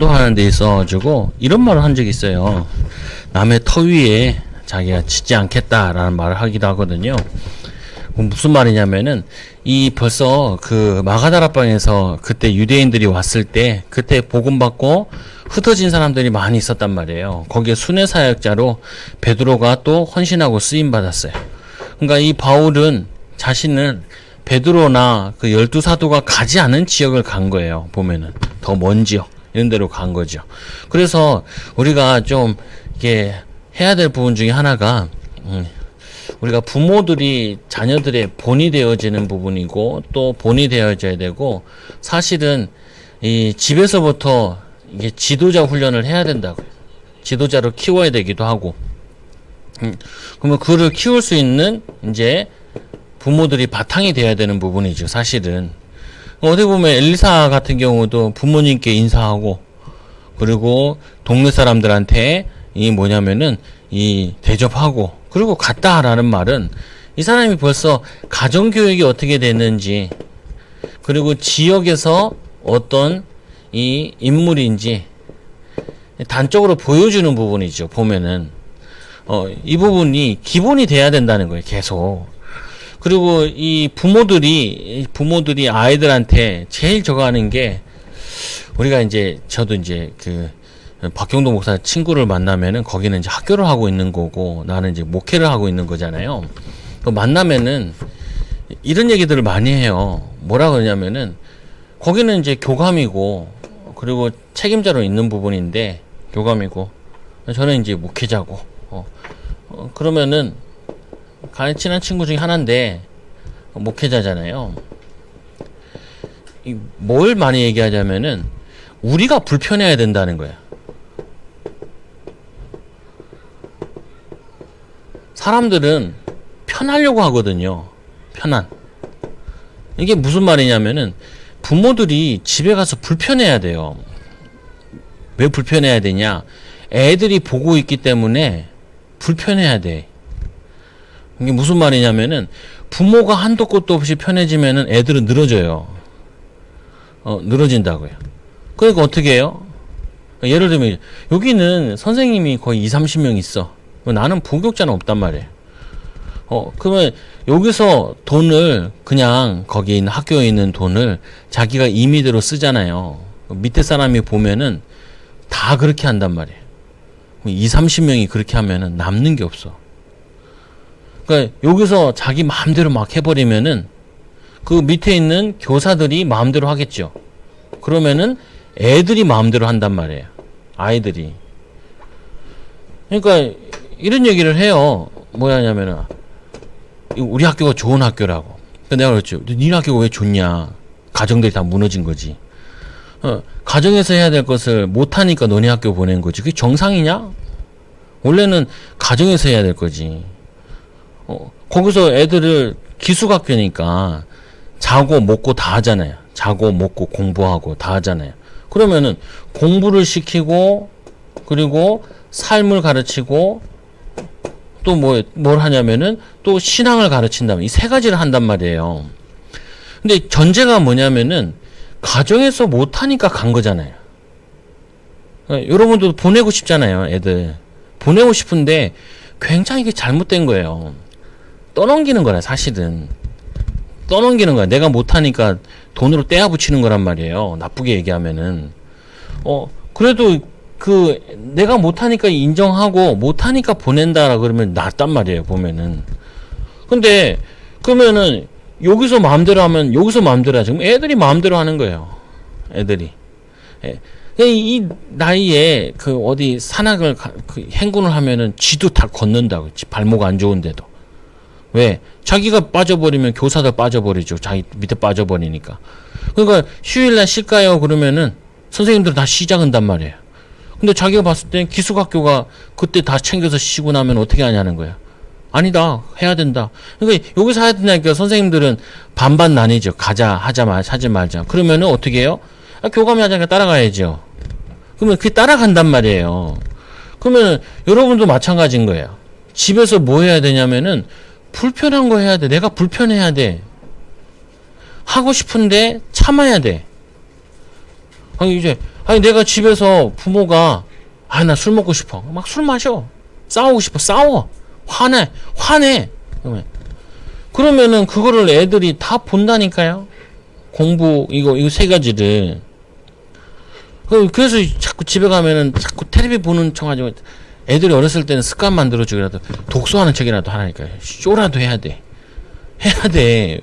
하는 데 있어가지고 이런 말을 한 적이 있어요. 남의 터 위에 자기가 짓지 않겠다라는 말을 하기도 하거든요. 무슨 말이냐면은 이 벌써 그 마가다라방에서 그때 유대인들이 왔을 때 그때 복음 받고 흩어진 사람들이 많이 있었단 말이에요. 거기에 순회 사역자로 베드로가 또 헌신하고 쓰임 받았어요. 그러니까 이 바울은 자신은 베드로나 그 12사도가 가지 않은 지역을 간 거예요. 보면은 더 먼 지역 이런 데로 간 거죠. 그래서 우리가 좀 이게 해야 될 부분 중에 하나가 우리가 부모들이 자녀들의 본이 되어지는 부분이고 또 본이 되어져야 되고 사실은 이 집에서부터 이게 지도자 훈련을 해야 된다고요. 지도자로 키워야 되기도 하고 그러면 그를 키울 수 있는 이제 부모들이 바탕이 돼야 되는 부분이죠. 사실은 어떻게 보면 엘리사 같은 경우도 부모님께 인사하고 그리고 동네 사람들한테 이 뭐냐면은 이 대접하고 그리고 갔다라는 말은 이 사람이 벌써 가정교육이 어떻게 됐는지 그리고 지역에서 어떤 이 인물인지 단적으로 보여주는 부분이죠. 보면은 이 부분이 기본이 돼야 된다는 거예요. 계속. 그리고 이 부모들이 아이들한테 제일 저거 하는 게 우리가 이제 저도 이제 그 박경도 목사 친구를 만나면은 거기는 이제 학교를 하고 있는 거고 나는 이제 목회를 하고 있는 거잖아요. 만나면은 이런 얘기들을 많이 해요. 뭐라 그러냐면은 거기는 이제 교감이고 그리고 책임자로 있는 부분인데 교감이고 저는 이제 목회자고 그러면은 가장 친한 친구 중에 하나인데 목회자잖아요. 뭘 많이 얘기하자면은 우리가 불편해야 된다는 거야. 사람들은 편하려고 하거든요. 편한. 이게 무슨 말이냐면은 부모들이 집에 가서 불편해야 돼요. 왜 불편해야 되냐? 애들이 보고 있기 때문에 불편해야 돼. 이게 무슨 말이냐면은 부모가 한도 끝도 없이 편해지면은 애들은 늘어져요. 늘어진다고요. 그러니까 어떻게 해요? 예를 들면 여기는 선생님이 거의 20-30명 있어. 나는 부교육자는 없단 말이에요. 그러면 여기서 돈을 그냥 거기 있는 학교에 있는 돈을 자기가 임의대로 쓰잖아요. 밑에 사람이 보면은 다 그렇게 한단 말이에요. 20-30명이 그렇게 하면은 남는 게 없어. 그러니까 여기서 자기 마음대로 막 해버리면은 그 밑에 있는 교사들이 마음대로 하겠죠. 그러면은 애들이 마음대로 한단 말이에요. 아이들이. 그러니까 이런 얘기를 해요. 뭐냐면은 우리 학교가 좋은 학교라고. 내가 그랬죠. 니네 학교가 왜 좋냐? 가정들이 다 무너진 거지. 가정에서 해야 될 것을 못하니까 너네 학교 보낸 거지. 그게 정상이냐? 원래는 가정에서 해야 될 거지. 거기서 애들을 기숙학교니까 자고 먹고 다 하잖아요. 자고 먹고 공부하고 다 하잖아요. 그러면은 공부를 시키고 그리고 삶을 가르치고 또 뭘 하냐면은 또 신앙을 가르친다면 이 세 가지를 한단 말이에요. 근데 전제가 뭐냐면은 가정에서 못하니까 간 거잖아요. 여러분도 보내고 싶잖아요. 애들 보내고 싶은데 굉장히 이게 잘못된 거예요. 떠넘기는 거라. 사실은 떠넘기는 거야. 내가 못하니까 돈으로 떼어 붙이는 거란 말이에요. 나쁘게 얘기하면은 그래도 그 내가 못하니까 인정하고 못하니까 보낸다라 그러면 낫단 말이에요. 보면은. 근데 그러면은 여기서 마음대로 하면 여기서 마음대로 하지. 그럼 애들이 마음대로 하는 거예요. 애들이. 이 나이에 그 어디 산악을 그 행군을 하면은 지도 다 걷는다고. 발목 안 좋은데도. 왜? 자기가 빠져버리면 교사도 빠져버리죠. 자기 밑에 빠져버리니까. 그러니까 휴일날 쉴까요? 그러면은 선생님들 다 쉬자근단 말이에요. 근데 자기가 봤을 땐 기숙학교가 그때 다 챙겨서 쉬고 나면 어떻게 하냐는 거야. 아니다. 해야 된다. 그러니까 여기서 해야 된다니까 선생님들은 반반 나뉘죠. 가자, 하지 말자. 그러면은 어떻게 해요? 교감이 하자니까 따라가야죠. 그러면 그게 따라간단 말이에요. 그러면 여러분도 마찬가지인 거예요. 집에서 뭐 해야 되냐면은 불편한 거 해야 돼. 내가 불편해야 돼. 하고 싶은데 참아야 돼. 이제 아니, 내가 집에서 부모가, 아, 나 술 먹고 싶어. 막 술 마셔. 싸우고 싶어. 싸워. 화내. 그러면은 그거를 애들이 다 본다니까요. 공부, 이거 세 가지를. 그래서 자꾸 집에 가면은 자꾸 텔레비 보는 척 하지. 애들이 어렸을 때는 습관 만들어주기라도 독서하는 책이라도 하라니까요. 쇼라도 해야 돼. 해야 돼.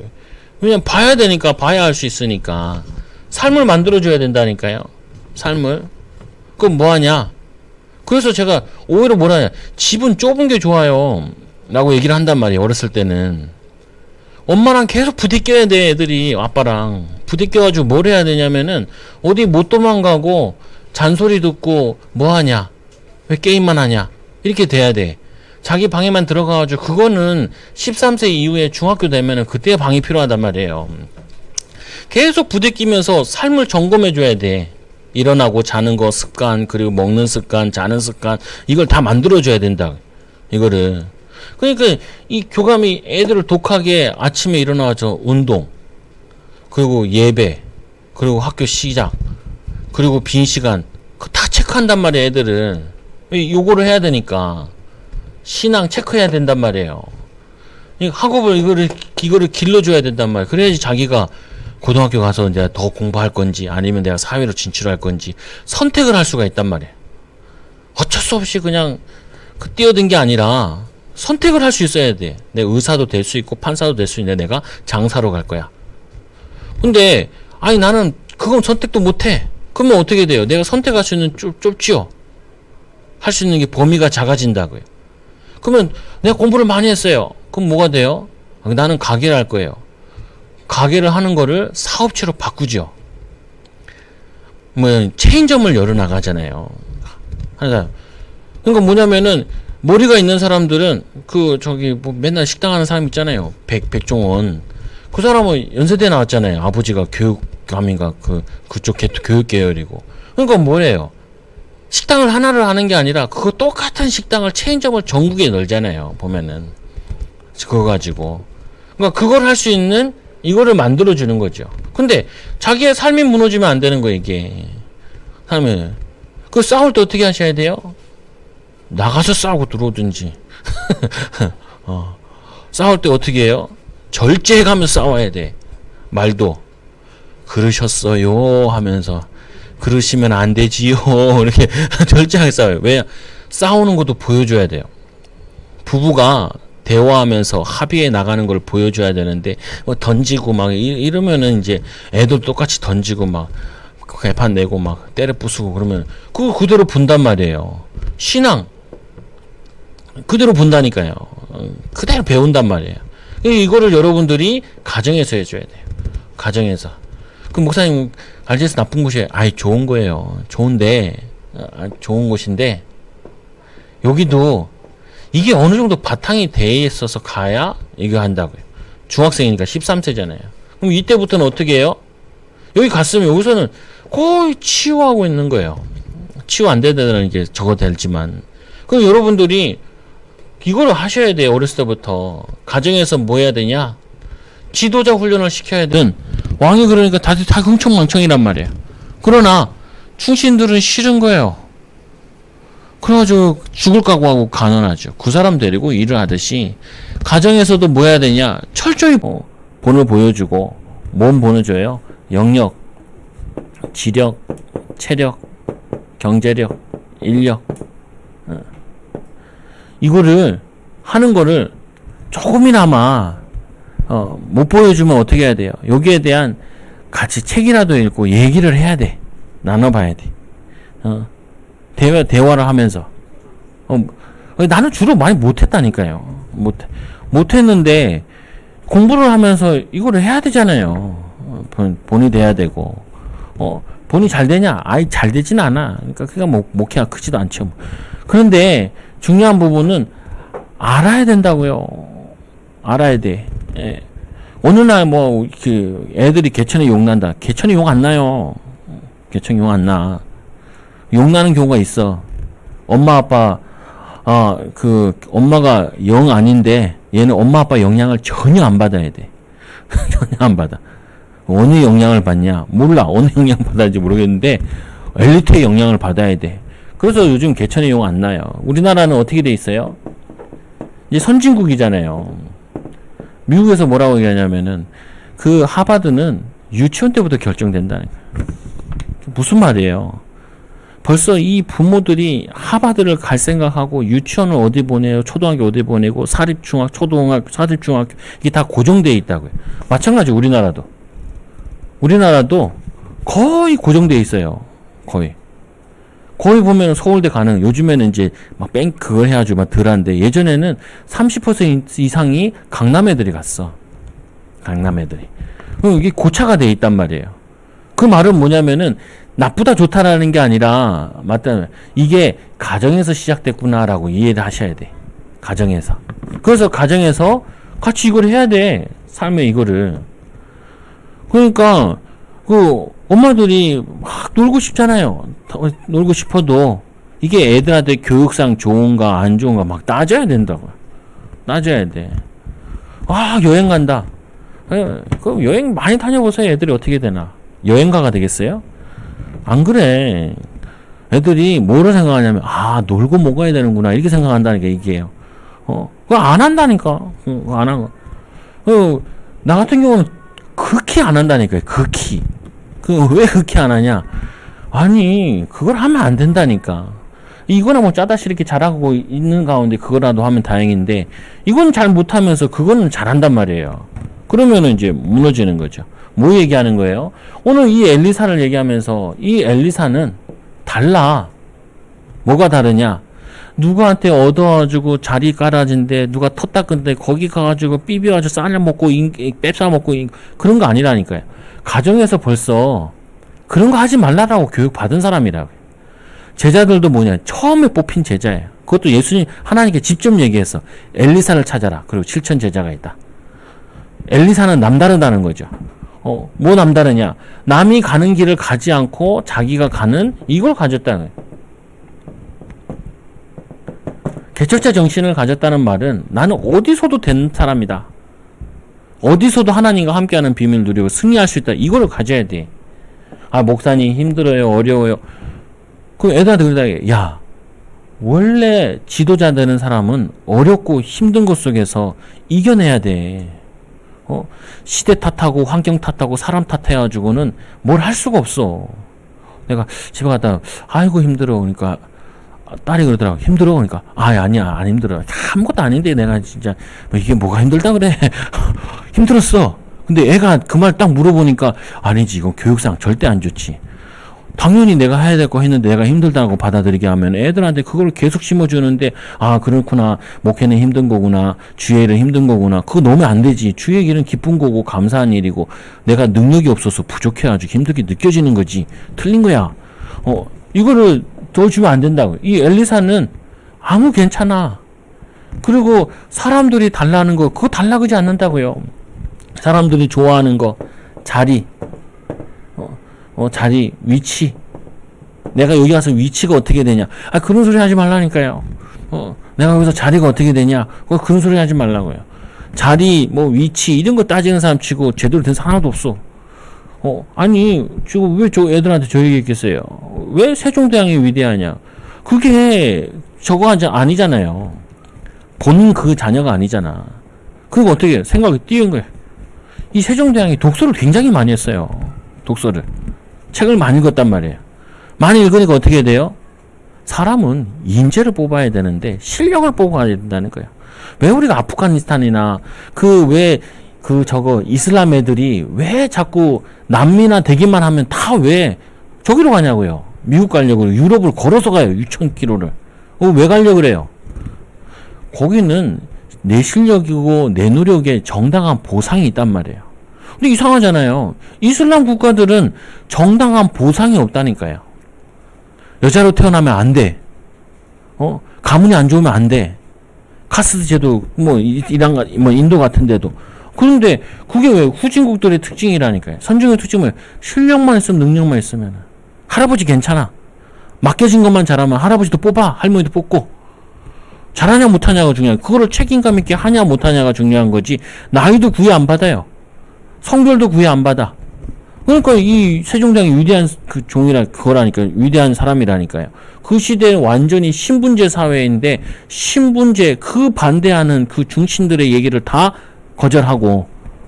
왜냐면 봐야 되니까, 봐야 할 수 있으니까. 삶을 만들어줘야 된다니까요. 삶을. 그럼 뭐하냐? 그래서 제가 오히려 뭐라냐. 집은 좁은 게 좋아요. 라고 얘기를 한단 말이에요. 어렸을 때는. 엄마랑 계속 부딪혀야 돼, 애들이. 아빠랑. 부딪혀가지고 뭘 해야 되냐면은, 어디 못 도망가고, 잔소리 듣고, 뭐하냐? 왜 게임만 하냐? 이렇게 돼야 돼. 자기 방에만 들어가가지고, 그거는 13세 이후에 중학교 되면은 그때 방이 필요하단 말이에요. 계속 부딪히면서 삶을 점검해줘야 돼. 일어나고 자는 거 습관, 그리고 먹는 습관, 자는 습관, 이걸 다 만들어줘야 된다. 이거를. 그러니까 이 교감이 애들을 독하게 아침에 일어나서 운동, 그리고 예배, 그리고 학교 시작, 그리고 빈 시간, 다 체크한단 말이에요, 애들은. 요거를 해야 되니까. 신앙 체크해야 된단 말이에요. 학업을, 이거를 길러줘야 된단 말이에요. 그래야지 자기가 고등학교 가서 이제 더 공부할 건지, 아니면 내가 사회로 진출할 건지, 선택을 할 수가 있단 말이에요. 어쩔 수 없이 그냥, 뛰어든 게 아니라, 선택을 할 수 있어야 돼. 내 의사도 될 수 있고 판사도 될 수 있는데 내가 장사로 갈 거야. 근데 아니 나는 그건 선택도 못해. 그러면 어떻게 돼요? 내가 선택할 수 있는 좁지요. 할 수 있는 게 범위가 작아진다고요. 그러면 내가 공부를 많이 했어요. 그럼 뭐가 돼요? 나는 가게를 할 거예요. 가게를 하는 거를 사업체로 바꾸죠. 뭐 체인점을 열어 나가잖아요. 그러니까 뭐냐면은 머리가 있는 사람들은 뭐 맨날 식당 하는 사람 있잖아요. 백종원. 그 사람은 연세대 나왔잖아요. 아버지가 교육감인가 그쪽 교육 계열이고. 그러니까 뭐래요? 식당을 하나를 하는 게 아니라 그거 똑같은 식당을 체인점을 전국에 널잖아요. 보면은 그거 가지고. 그러니까 그걸 할 수 있는 이거를 만들어 주는 거죠. 근데 자기의 삶이 무너지면 안 되는 거 이게. 삶을. 그 싸울 때 어떻게 하셔야 돼요? 나가서 싸우고 들어오든지. 싸울 때 어떻게 해요? 절제해가면서 싸워야 돼. 말도. 그러셨어요 하면서 그러시면 안 되지요. 이렇게 절제하게 싸워요. 왜? 싸우는 것도 보여줘야 돼요. 부부가 대화하면서 합의해 나가는 걸 보여줘야 되는데 뭐 던지고 막 이러면은 이제 애들 똑같이 던지고 막 개판 내고 막 때려 부수고 그러면 그거 그대로 본단 말이에요. 신앙 그대로 본다니까요. 그대로 배운단 말이에요. 이거를 여러분들이 가정에서 해줘야 돼요. 가정에서. 그 목사님 RGS 나쁜 곳이에요. 아이 좋은 거예요. 좋은데 좋은 곳인데 여기도 이게 어느 정도 바탕이 돼 있어서 가야 이거 한다고요. 중학생이니까 13세잖아요. 그럼 이때부터는 어떻게 해요? 여기 갔으면 여기서는 거의 치유하고 있는 거예요. 치유 안 되는 이게 저거 될지만. 그럼 여러분들이 이거를 하셔야 돼요. 어렸을 때부터. 가정에서 뭐 해야 되냐? 지도자 훈련을 시켜야 되는 왕이 그러니까 다들 다 흥청망청이란 말이에요. 그러나 충신들은 싫은 거예요. 그래가지고 죽을 각오하고 간언하죠. 그 사람 데리고 일을 하듯이 가정에서도 뭐 해야 되냐? 철저히 본을 보여주고 몸 보여줘요. 영역, 지력, 체력, 경제력, 인력 이거를 하는 거를 조금이나마 못 보여주면 어떻게 해야 돼요? 여기에 대한 같이 책이라도 읽고 얘기를 해야 돼. 나눠봐야 돼. 대화를 하면서. 나는 주로 많이 못했다니까요. 못했는데 공부를 하면서 이거를 해야 되잖아요. 본이 돼야 되고. 본이 잘 되냐? 아이 잘 되진 않아. 그러니까 그게 목회가 크지도 않죠. 그런데 중요한 부분은 알아야 된다고요. 알아야 돼. 예. 어느 날 애들이 개천에 욕 난다. 개천에 욕 안 나요. 개천에 욕 안 나. 욕 나는 경우가 있어. 엄마 아빠 엄마가 영 아닌데 얘는 엄마 아빠 영향을 전혀 안 받아야 돼. 전혀 안 받아. 어느 영향을 받냐? 몰라. 어느 영향 받아야지 모르겠는데 엘리트의 영향을 받아야 돼. 그래서 요즘 개천의 용 안 나요. 우리나라는 어떻게 돼 있어요? 이제 선진국이잖아요. 미국에서 뭐라고 얘기하냐면은 그 하버드는 유치원 때부터 결정된다는 거예요. 무슨 말이에요? 벌써 이 부모들이 하버드를 갈 생각하고 유치원을 어디 보내요? 초등학교 어디 보내고 사립중학, 초등학교, 사립중학교 이게 다 고정되어 있다고요. 마찬가지 우리나라도 거의 고정되어 있어요. 거의 보면 서울대 가는 요즘에는 이제 막 그걸 해가지고 막 덜한데 예전에는 30% 이상이 강남 애들이 갔어. 강남 애들이. 이게 고차가 돼 있단 말이에요. 그 말은 뭐냐면은 나쁘다 좋다라는 게 아니라 맞다. 이게 가정에서 시작됐구나라고 이해를 하셔야 돼. 가정에서. 그래서 가정에서 같이 이걸 해야 돼. 삶에 이거를. 그러니까 그 엄마들이 막 놀고 싶잖아요. 놀고 싶어도 이게 애들한테 교육상 좋은가 안 좋은가 막 따져야 된다고. 따져야 돼. 아, 여행 간다. 그 여행 많이 다녀보세요. 애들이 어떻게 되나. 여행가가 되겠어요? 안 그래. 애들이 뭐를 생각하냐면 아, 놀고 먹어야 되는구나 이렇게 생각한다는 게 이게요. 그거 안 한다니까. 안 하고. 나 같은 경우는 극히 안 한다니까요. 극히. 왜 극히 안 하냐? 아니, 그걸 하면 안 된다니까. 이거나 뭐 짜다시 이렇게 잘하고 있는 가운데 그거라도 하면 다행인데, 이건 잘 못하면서 그거는 잘한단 말이에요. 그러면은 이제 무너지는 거죠. 뭐 얘기하는 거예요? 오늘 이 엘리사를 얘기하면서 이 엘리사는 달라. 뭐가 다르냐? 누구한테 얻어가지고 자리 깔아진데 누가 텄 닦은데 거기 가가지고 삐벼가지고 싸려먹고 뺏어먹고 그런 거 아니라니까요. 가정에서 벌써 그런 거 하지 말라라고 교육 받은 사람이라고요. 제자들도 뭐냐? 처음에 뽑힌 제자예요. 그것도 예수님 하나님께 직접 얘기했어. 엘리사를 찾아라. 그리고 7천 제자가 있다. 엘리사는 남다르다는 거죠. 뭐 남다르냐? 남이 가는 길을 가지 않고 자기가 가는 이걸 가졌다는 거예요. 개척자 정신을 가졌다는 말은 나는 어디서도 된 사람이다. 어디서도 하나님과 함께하는 비밀을 누리고 승리할 수 있다. 이거를 가져야 돼. 아, 목사님 힘들어요. 어려워요. 그 애들한테 그러다 야, 원래 지도자 되는 사람은 어렵고 힘든 것 속에서 이겨내야 돼. 시대 탓하고 환경 탓하고 사람 탓해가지고는 뭘 할 수가 없어. 내가 집에 갔다 아이고 힘들어. 그러니까 딸이 그러더라고. 힘들어? 그러니까 아니야 안 힘들어. 아무것도 아닌데 내가 진짜 이게 뭐가 힘들다 그래. 힘들었어. 근데 애가 그 말 딱 물어보니까 아니지 이건 교육상 절대 안 좋지. 당연히 내가 해야 될 거 했는데 내가 힘들다고 받아들이게 하면 애들한테 그걸 계속 심어주는데 아 그렇구나 목회는 힘든 거구나 주의 일은 힘든 거구나 그거 넣으면 안 되지. 주의 일은 기쁜 거고 감사한 일이고 내가 능력이 없어서 부족해가지고 힘들게 느껴지는 거지. 틀린 거야. 이거를 더 주면 안 된다고. 이 엘리사는 아무 괜찮아. 그리고 사람들이 달라는 거 그거 달라 그러지 않는다고요. 사람들이 좋아하는 거 자리 자리 위치 내가 여기 와서 위치가 어떻게 되냐 그런 소리 하지 말라니까요. 내가 여기서 자리가 어떻게 되냐 그런 소리 하지 말라고요. 자리 뭐 위치 이런 거 따지는 사람 치고 제대로 된 사람 하나도 없어. 아니 지금 왜 저 애들한테 저 얘기했겠어요. 왜 세종대왕이 위대하냐. 그게 저거 아니잖아요. 본인 그 자녀가 아니잖아. 그거 어떻게 생각이 띄운 거야. 이 세종대왕이 독서를 굉장히 많이 했어요. 독서를 책을 많이 읽었단 말이에요. 많이 읽으니까 어떻게 돼요? 사람은 인재를 뽑아야 되는데 실력을 뽑아야 된다는 거예요. 왜 우리가 아프가니스탄이나 저거 이슬람 애들이 왜 자꾸 남미나 되기만 하면 다 왜 저기로 가냐고요. 미국 가려고 유럽을 걸어서 가요. 6,000km를. 왜 가려고 그래요? 거기는 내 실력이고 내 노력에 정당한 보상이 있단 말이에요. 근데 이상하잖아요. 이슬람 국가들은 정당한 보상이 없다니까요. 여자로 태어나면 안 돼. 가문이 안 좋으면 안 돼. 카스트 제도 이란 인도 같은 데도. 그런데 그게 왜 후진국들의 특징이라니까요. 선진국의 특징은 실력만 있으면 능력만 있으면 할아버지 괜찮아. 맡겨진 것만 잘하면 할아버지도 뽑아. 할머니도 뽑고. 잘하냐 못하냐가 중요해. 그거를 책임감 있게 하냐 못하냐가 중요한 거지. 나이도 구애 안 받아요. 성별도 구애 안 받아. 그러니까 이 세종대왕이 위대한 그 종이라 그거라니까 위대한 사람이라니까요. 그 시대는 완전히 신분제 사회인데 신분제 그 반대하는 그 중신들의 얘기를 다 거절하고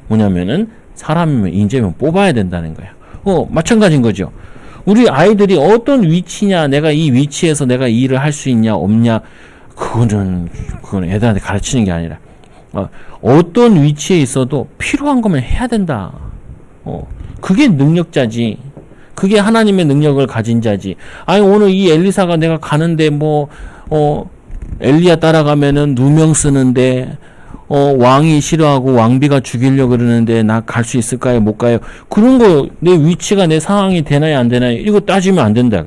뭐냐면은 사람이면 인재면 뽑아야 된다는 거야. 마찬가지인 거죠. 우리 아이들이 어떤 위치냐, 내가 이 위치에서 내가 이 일을 할 수 있냐 없냐, 그건 애들한테 가르치는 게 아니라 어떤 위치에 있어도 필요한 거면 해야 된다. 그게 능력자지. 그게 하나님의 능력을 가진 자지. 아니 오늘 이 엘리사가 내가 가는데 엘리야 따라가면은 누명 쓰는데 왕이 싫어하고 왕비가 죽이려고 그러는데 나 갈 수 있을까요? 못 가요? 그런 거 내 위치가 내 상황이 되나요? 안 되나요? 이거 따지면 안 된다.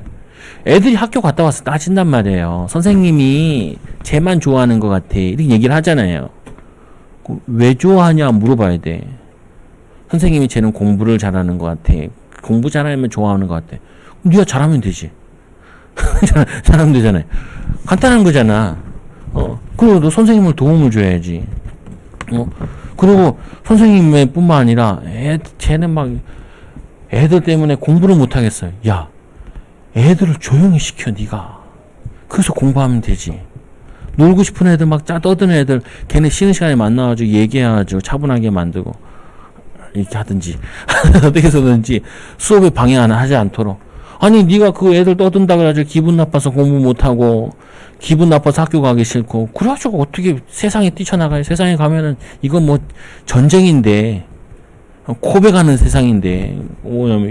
애들이 학교 갔다 와서 따진단 말이에요. 선생님이 쟤만 좋아하는 것 같아. 이렇게 얘기를 하잖아요. 왜 좋아하냐 물어봐야 돼. 선생님이 쟤는 공부를 잘하는 것 같아. 공부 잘하면 좋아하는 것 같아. 네가 잘하면 되지. 잘하면 되잖아요. 간단한 거잖아. 그리고 너 선생님을 도움을 줘야지. 그리고 선생님의 뿐만 아니라 쟤는 막 애들 때문에 공부를 못 하겠어요. 야, 애들을 조용히 시켜 네가. 그래서 공부하면 되지. 놀고 싶은 애들 막 떠드는 애들 걔네 쉬는 시간에 만나가지고 얘기해가지고 차분하게 만들고 이렇게 하든지 어떻게 해서든지 수업에 방해 하지 않도록. 아니 네가 그 애들 떠든다 그래가지고 기분 나빠서 공부 못하고 기분 나빠서 학교 가기 싫고 그래가지고 어떻게 세상에 뛰쳐나가요. 세상에 가면은 이건 뭐 전쟁인데 고백하는 세상인데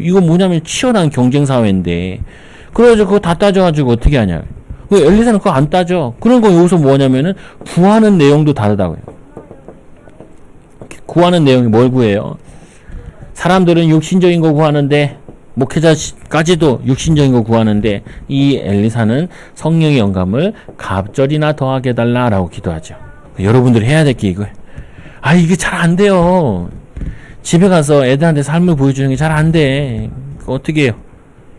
이건 뭐냐면 치열한 경쟁 사회인데 그래가지고 그거 다 따져가지고 어떻게 하냐. 엘리사는 그거 안 따져. 그런 거 여기서 뭐냐면은 구하는 내용도 다르다고요. 구하는 내용이 뭘 구해요? 사람들은 육신적인 거 구하는데 목회자까지도 육신적인 거 구하는데 이 엘리사는 성령의 영감을 갑절이나 더하게 해달라라고 기도하죠. 여러분들이 해야 될 게 이거예요. 이게 잘 안 돼요. 집에 가서 애들한테 삶을 보여주는 게 잘 안 돼. 어떻게 해요?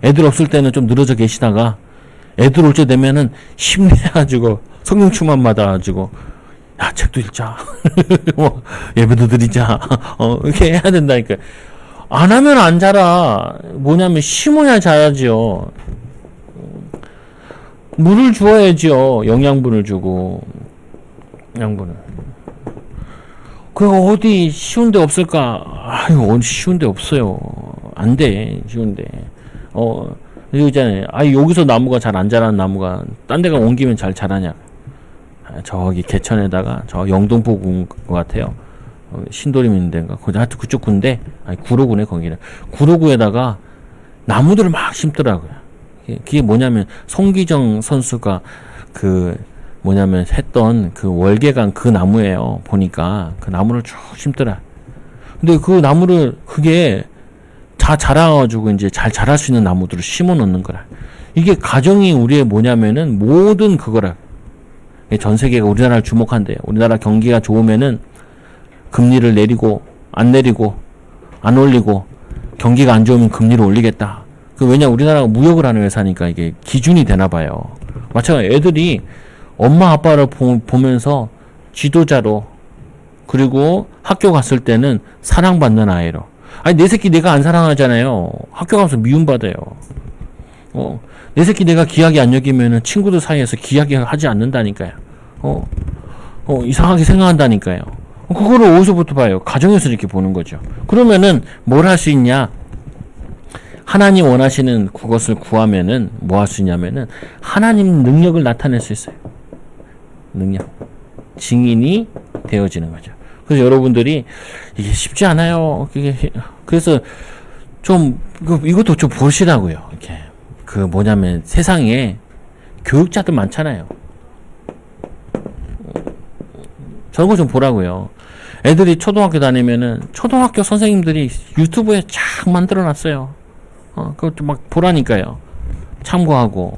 애들 없을 때는 좀 늘어져 계시다가 애들 올 때 되면은 힘내가지고 성령 충만 받아가지고 야 책도 읽자 예배도 드리자 이렇게 해야 된다니까. 안 하면 안 자라. 뭐냐면 심어야 자라죠. 물을 주어야죠. 영양분을 주고 영양분을. 그거 어디 쉬운 데 없을까? 어디 쉬운 데 없어요. 안 돼. 쉬운데. 이거 있잖아요. 여기서 나무가 잘 안 자라는 나무가 딴 데가 옮기면 잘 자라냐. 저기 개천에다가 저 영동포 군 것 같아요. 신도림 있는 데인가? 하여튼 그쪽 군데, 구로구네, 거기는. 구로구에다가 나무들을 막 심더라고요. 그게 뭐냐면, 송기정 선수가 했던 그 월계관 그 나무예요. 보니까. 그 나무를 쭉 심더라. 근데 그 나무를, 그게 다 자라가지고 이제 잘 자랄 수 있는 나무들을 심어 놓는 거라. 이게 가정이 우리의 뭐냐면은 모든 그거라. 전 세계가 우리나라를 주목한대요. 우리나라 경기가 좋으면은 금리를 내리고 안 내리고 안 올리고 경기가 안 좋으면 금리를 올리겠다. 왜냐 우리나라가 무역을 하는 회사니까 이게 기준이 되나 봐요. 마찬가지로 애들이 엄마 아빠를 보면서 지도자로 그리고 학교 갔을 때는 사랑받는 아이로. 내 새끼 내가 안 사랑하잖아요. 학교 가면서 미움받아요. 내 새끼 내가 귀하게 안 여기면은 친구들 사이에서 귀하게 하지 않는다니까요. 이상하게 생각한다니까요. 그거를 어디서부터 봐요? 가정에서 이렇게 보는 거죠. 그러면은 뭘 할 수 있냐? 하나님 원하시는 그것을 구하면은 뭐 할 수 있냐면은 하나님 능력을 나타낼 수 있어요. 능력. 증인이 되어지는 거죠. 그래서 여러분들이 이게 쉽지 않아요. 그래서 좀 이것도 좀 보시라고요. 이렇게 뭐냐면 세상에 교육자들 많잖아요. 저런 거 좀 보라고요. 애들이 초등학교 다니면은 초등학교 선생님들이 유튜브에 쫙 만들어 놨어요. 그것도 막 보라니까요. 참고하고.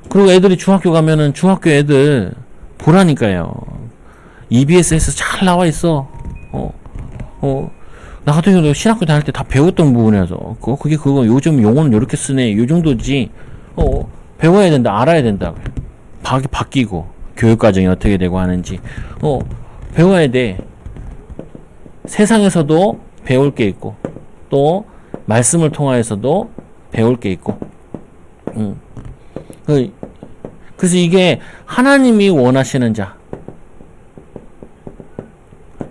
그리고 애들이 중학교 가면은 중학교 애들 보라니까요. EBS에서 잘 나와 있어. 나 같은 경우도 신학교 다닐 때 다 배웠던 부분이라서 그거 요즘 용어는 이렇게 쓰네. 요 정도지. 배워야 된다. 알아야 된다. 바뀌고 교육과정이 어떻게 되고 하는지 배워야 돼. 세상에서도 배울 게 있고 또 말씀을 통하여서도 배울 게 있고, 그래서 이게 하나님이 원하시는 자,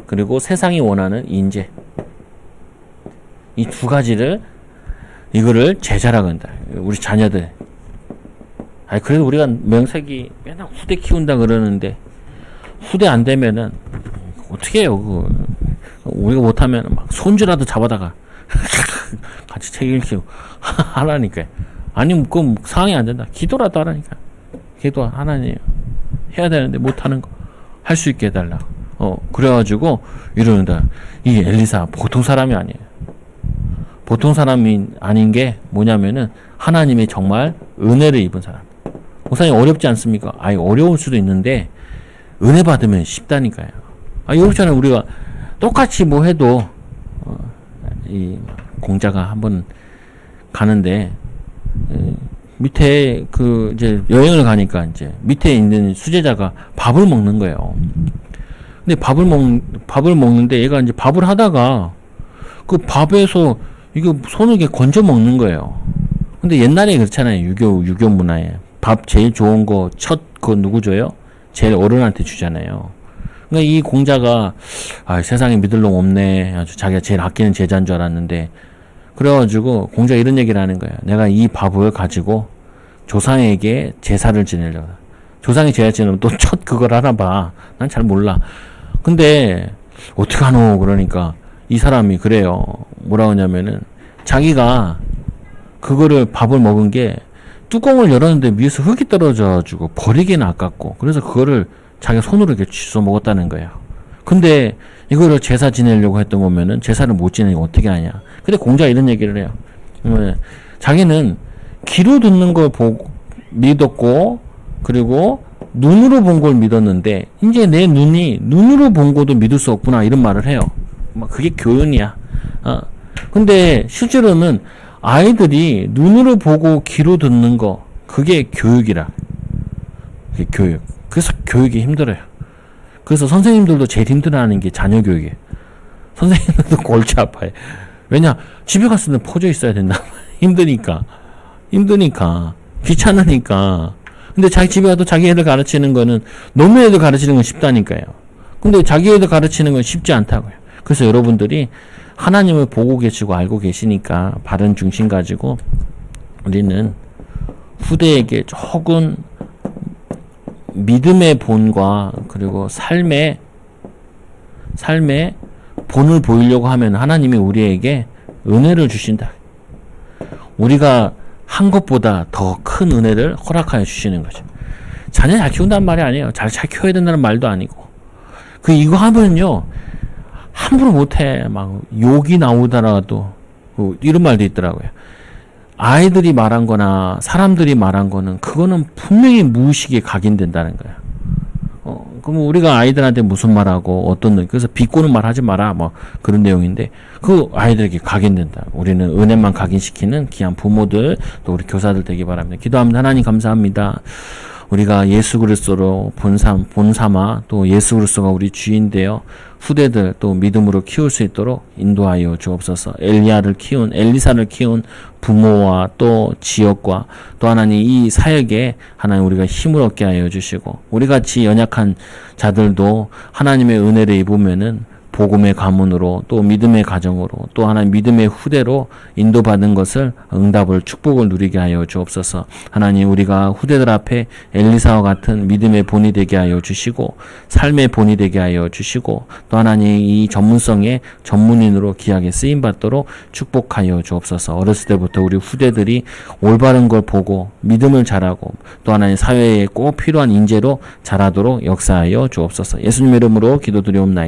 그리고 세상이 원하는 인재, 이 두 가지를, 이거를 제자라고 한다. 우리 자녀들. 그래도 우리가 명색이 맨날 후대 키운다 그러는데, 후대 안 되면은, 어떻게 해요, 우리가 못하면 막 손주라도 잡아다가, 같이 책 읽히고, 하라니까. 아니면, 그 상황이 안 된다. 기도라도 하라니까. 기도 하나님, 해야 되는데 못하는 거, 할 수 있게 해달라. 그래가지고, 이러는다. 이 엘리사, 보통 사람이 아니에요. 보통 사람이 아닌 게 뭐냐면은, 하나님이 정말 은혜를 입은 사람. 목사님 어렵지 않습니까? 어려울 수도 있는데, 은혜 받으면 쉽다니까요. 여기처럼 우리가 똑같이 뭐 해도, 이 공자가 한번 가는데, 밑에 이제 여행을 가니까 이제 밑에 있는 수제자가 밥을 먹는 거예요. 근데 밥을 먹는데 얘가 이제 밥을 하다가 그 밥에서 이거 손을 이렇게 건져 먹는 거예요. 근데 옛날에 그렇잖아요. 유교 문화에. 밥 제일 좋은 거 그거 누구 줘요? 제일 어른한테 주잖아요. 그러니까 이 공자가, 세상에 믿을 놈 없네. 아주 자기가 제일 아끼는 제자인 줄 알았는데, 그래가지고 공자가 이런 얘기를 하는 거예요. 내가 이 밥을 가지고 조상에게 제사를 지내려고. 조상이 제사 지내면 또 첫 그걸 하나 봐. 난 잘 몰라. 근데 어떡하노? 그러니까 이 사람이 그래요. 뭐라고 하냐면은 자기가 그거를 밥을 먹은 게 뚜껑을 열었는데 위에서 흙이 떨어져가지고 버리기는 아깝고, 그래서 그거를 자기가 손으로 이렇게 주워 먹었다는 거예요. 근데 이거를 제사 지내려고 했던 거면은 제사를 못 지내니까 어떻게 하냐. 근데 공자가 이런 얘기를 해요. 자기는 귀로 듣는 걸 보고 믿었고, 그리고 눈으로 본 걸 믿었는데 이제 내 눈이 눈으로 본 것도 믿을 수 없구나, 이런 말을 해요. 그게 교훈이야. 근데 실제로는 아이들이 눈으로 보고 귀로 듣는 거, 그게 교육이라. 그게 교육. 그래서 교육이 힘들어요. 그래서 선생님들도 제일 힘들어하는 게 자녀 교육이에요. 선생님들도 골치 아파요. 왜냐? 집에 갔을 때 퍼져 있어야 된다. 힘드니까. 귀찮으니까. 근데 자기 집에 가도 자기 애들 가르치는 거는, 너무 애들 가르치는 건 쉽다니까요. 근데 자기 애들 가르치는 건 쉽지 않다고요. 그래서 여러분들이 하나님을 보고 계시고 알고 계시니까 바른 중심 가지고 우리는 후대에게 조금 믿음의 본과 그리고 삶의 본을 보이려고 하면 하나님이 우리에게 은혜를 주신다. 우리가 한 것보다 더 큰 은혜를 허락하여 주시는 거죠. 자녀 잘 키운다는 말이 아니에요. 잘 키워야 된다는 말도 아니고. 이거 하면요, 함부로 못해. 막 욕이 나오더라도 이런 말도 있더라고요. 아이들이 말한 거나 사람들이 말한 거는 그거는 분명히 무의식에 각인된다는 거야. 그럼 우리가 아이들한테 무슨 말하고 그래서 비꼬는 말 하지 마라, 뭐 그런 내용인데, 그 아이들에게 각인된다. 우리는 은혜만 각인시키는 귀한 부모들, 또 우리 교사들 되기 바랍니다. 기도합니다. 하나님 감사합니다. 우리가 예수 그리스도로 본삼아 또 예수 그리스도가 우리 주인되어 후대들 또 믿음으로 키울 수 있도록 인도하여 주옵소서. 엘리사를 키운 부모와 또 지역과 또 하나님 이 사역에 하나님 우리가 힘을 얻게 하여 주시고, 우리 같이 연약한 자들도 하나님의 은혜를 입으면은 복음의 가문으로 또 믿음의 가정으로 또 하나님 믿음의 후대로 인도받은 것을 응답을 축복을 누리게 하여 주옵소서. 하나님 우리가 후대들 앞에 엘리사와 같은 믿음의 본이 되게 하여 주시고 삶의 본이 되게 하여 주시고 또 하나님 이 전문성의 전문인으로 귀하게 쓰임받도록 축복하여 주옵소서. 어렸을 때부터 우리 후대들이 올바른 걸 보고 믿음을 잘하고 또 하나님 사회에 꼭 필요한 인재로 자라도록 역사하여 주옵소서. 예수님의 이름으로 기도드리옵나이다.